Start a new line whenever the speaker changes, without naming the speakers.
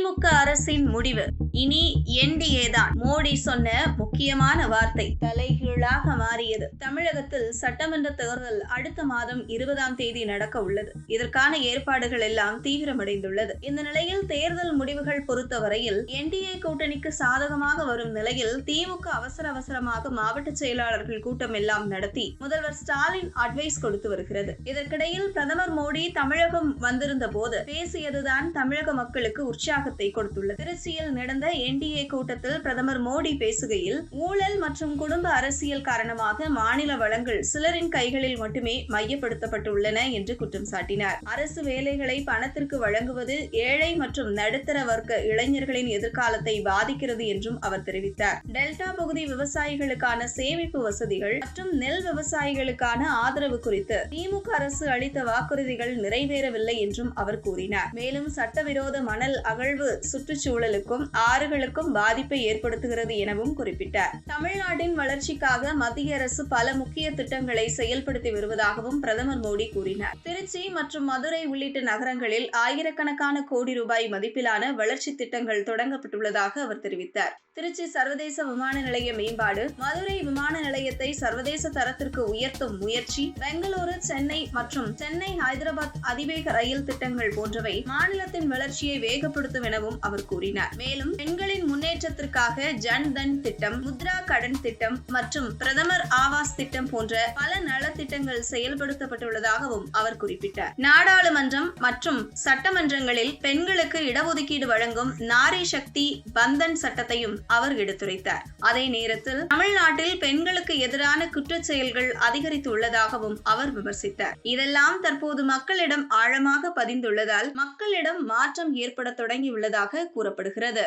திமுக அரசின் முடிவு இனி என்டிஏ தான். மோடி சொன்ன முக்கியமான வார்த்தை தலைகீழாக மாறியது. தமிழகத்தில் சட்டமன்ற தேர்தல் அடுத்த மாதம் 20ஆம் தேதி நடக்க உள்ளது. இதற்கான ஏற்பாடுகள் எல்லாம் தீவிரமடைந்துள்ளது. இந்த நிலையில் தேர்தல் முடிவுகள் பொறுத்தவரையில் என்டிஏ கூட்டணிக்கு சாதகமாக வரும் நிலையில் திமுக அவசரமாக மாவட்ட செயலாளர்கள் கூட்டம் எல்லாம் நடத்தி முதல்வர் ஸ்டாலின் அட்வைஸ் கொடுத்து வருகிறது. இதற்கிடையில் பிரதமர் மோடி தமிழகம் வந்திருந்த போது பேசியதுதான் தமிழக மக்களுக்கு உற்சாகத்தை கொடுத்துள்ளது. திருச்சியில் நடந்த என்டிஏ கூட்டத்தில் பிரதமர் மோடி பேசுகையில் ஊழல் மற்றும் குடும்ப அரசியல் காரணமாக மாநில வளங்கள் சிலரின் கைகளில் மட்டுமே மையப்படுத்தப்பட்டுள்ளன என்று குற்றம் சாட்டினார். அரசு வேலைகளை பணத்திற்கு வழங்குவது ஏழை மற்றும் நடுத்தர வர்க்க இளைஞர்களின் எதிர்காலத்தை பாதிக்கிறது என்றும் அவர் தெரிவித்தார். டெல்டா பகுதி விவசாயிகளுக்கான சேமிப்பு வசதிகள் மற்றும் நெல் விவசாயிகளுக்கான ஆதரவு குறித்து திமுக அரசு அளித்த வாக்குறுதிகள் நிறைவேறவில்லை என்றும் அவர் கூறினார். மேலும் சட்டவிரோத மணல் அகழ்வு சுற்றுச்சூழலுக்கும் ஆறுகளுக்கும் பாதிப்பை ஏற்படுத்துகிறது எனவும் குறிப்பிட்டார். தமிழ்நாட்டின் வளர்ச்சிக்காக மத்திய அரசு பல முக்கிய திட்டங்களை செயல்படுத்தி வருவதாகவும் பிரதமர் மோடி கூறினார். திருச்சி மற்றும் மதுரை உள்ளிட்ட நகரங்களில் ஆயிரக்கணக்கான கோடி ரூபாய் மதிப்பிலான வளர்ச்சி திட்டங்கள் தொடங்கப்பட்டுள்ளதாக அவர் தெரிவித்தார். திருச்சி சர்வதேச விமான நிலைய மேம்பாடு, மதுரை விமான நிலையத்தை சர்வதேச தரத்திற்கு உயர்த்தும் முயற்சி, பெங்களூரு, சென்னை மற்றும் சென்னை ஹைதராபாத் அதிவேக ரயில் திட்டங்கள் போன்றவை மாநிலத்தின் வளர்ச்சியை வேகப்படுத்தும் எனவும் அவர் கூறினார். மேலும் பெண்களின் முன்னேற்றத்திற்காக ஜன் தன் திட்டம், முத்ரா கடன் திட்டம் மற்றும் பிரதமர் ஆவாஸ் திட்டம் போன்ற பல நலத்திட்டங்கள் செயல்படுத்தப்பட்டுள்ளதாகவும் அவர் குறிப்பிட்டார். நாடாளுமன்றம் மற்றும் சட்டமன்றங்களில் பெண்களுக்கு இடஒதுக்கீடு வழங்கும் நாரி சக்தி பந்தன் சட்டத்தையும் அவர் எடுத்துரைத்தார். அதே நேரத்தில் தமிழ்நாட்டில் பெண்களுக்கு எதிரான குற்றச் செயல்கள் அதிகரித்துள்ளதாகவும் அவர் விமர்சித்தார். இதெல்லாம் தற்போது மக்களிடம் ஆழமாக பதிந்துள்ளதால் மக்களிடம் மாற்றம் ஏற்பட தொடங்கியுள்ளதாக கூறப்படுகிறது.